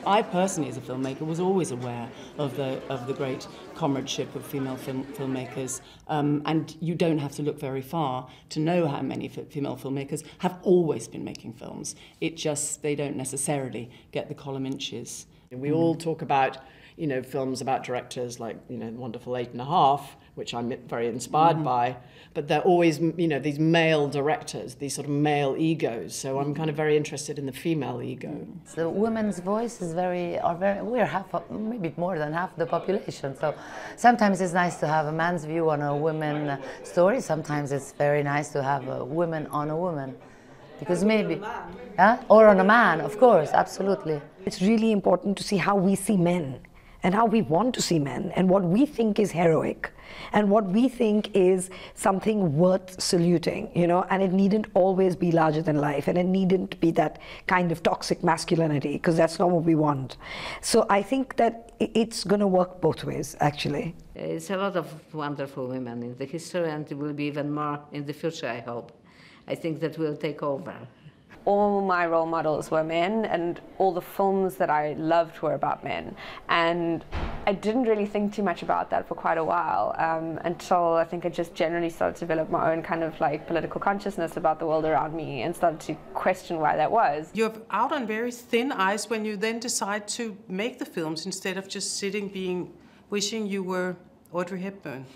I personally, as a filmmaker, was always aware of the great comradeship of female filmmakers, and you don't have to look very far to know how many female filmmakers have always been making films. It just, they don't necessarily get the column inches. We all talk about, you know, films about directors like, you know, the wonderful 8½, which I'm very inspired by, but they're always, you know, these male directors, these sort of male egos. So I'm kind of very interested in the female ego. The women's voice is we're maybe more than half the population. So sometimes it's nice to have a man's view on a woman story. Sometimes it's very nice to have a woman on a woman. Because maybe, or on a man, of course, absolutely. It's really important to see how we see men and how we want to see men and what we think is heroic and what we think is something worth saluting, you know, and it needn't always be larger than life and it needn't be that kind of toxic masculinity, because that's not what we want. So I think that it's going to work both ways, actually. It's a lot of wonderful women in the history, and it will be even more in the future, I hope. I think that will take over. All my role models were men, and all the films that I loved were about men. And I didn't really think too much about that for quite a while, until I think I just generally started to develop my own kind of like political consciousness about the world around me and started to question why that was. You're out on very thin ice when you then decide to make the films instead of just sitting wishing you were Audrey Hepburn.